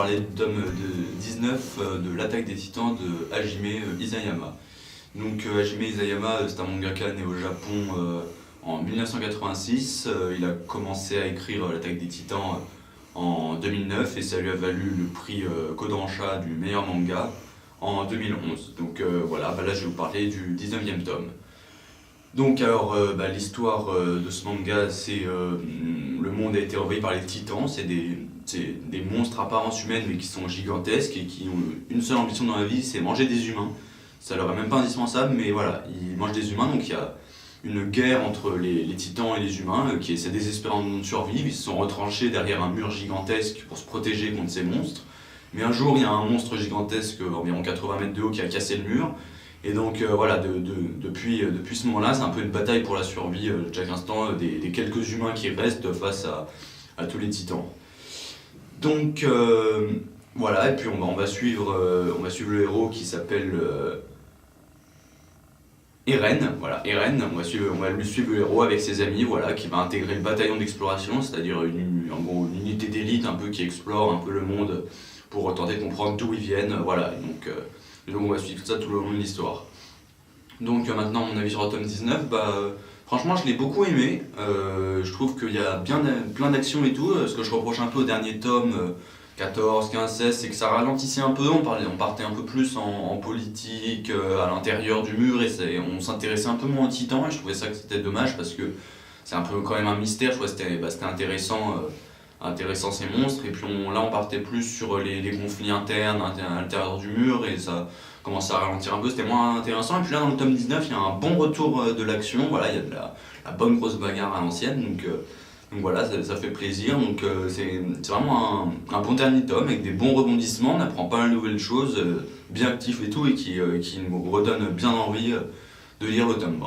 parler du tome 19 de l'Attaque des Titans de Hajime Isayama. Donc Hajime Isayama, c'est un mangaka né au Japon en 1986. Il a commencé à écrire l'Attaque des Titans en 2009 et ça lui a valu le prix Kodansha du meilleur manga en 2011. Donc voilà, là je vais vous parler du 19e tome. Donc alors l'histoire de ce manga, c'est le monde a été envahi par les titans, c'est des monstres à apparence humaine mais qui sont gigantesques et qui ont une seule ambition dans la vie, c'est manger des humains. Ça leur est même pas indispensable, mais voilà, ils mangent des humains, donc il y a une guerre entre les titans et les humains qui essaient désespérément de survivre. Ils se sont retranchés derrière un mur gigantesque pour se protéger contre ces monstres. Mais un jour, il y a un monstre gigantesque, environ 80 mètres de haut, qui a cassé le mur. Et donc voilà, depuis ce moment-là, c'est un peu une bataille pour la survie de chaque instant des quelques humains qui restent face à tous les titans. Donc voilà, et puis on va suivre le héros qui s'appelle Eren. Voilà, Eren, on va lui suivre le héros avec ses amis, voilà, qui va intégrer le bataillon d'exploration, c'est-à-dire une unité d'élite un peu qui explore un peu le monde pour tenter de comprendre d'où ils viennent, voilà. Et donc on va suivre ça tout le long de l'histoire. Donc maintenant, mon avis sur le tome 19, franchement je l'ai beaucoup aimé. Je trouve qu'il y a plein d'actions et tout. Ce que je reproche un peu au dernier tome, 14, 15, 16, c'est que ça ralentissait un peu. On partait un peu plus en politique, à l'intérieur du mur, et on s'intéressait un peu moins aux titans, et je trouvais ça que c'était dommage parce que c'est un peu quand même un mystère. Je trouvais que c'était intéressant ces monstres, et puis là on partait plus sur les conflits internes à l'intérieur du mur, et ça commençait à ralentir un peu, c'était moins intéressant. Et puis là dans le tome 19 il y a un bon retour de l'action, voilà, il y a de la bonne grosse bagarre à l'ancienne, donc voilà, ça fait plaisir. Donc c'est vraiment un bon dernier tome avec des bons rebondissements, on apprend pas mal de nouvelles choses, bien actifs et tout, et qui nous redonne bien envie de lire le tome 20.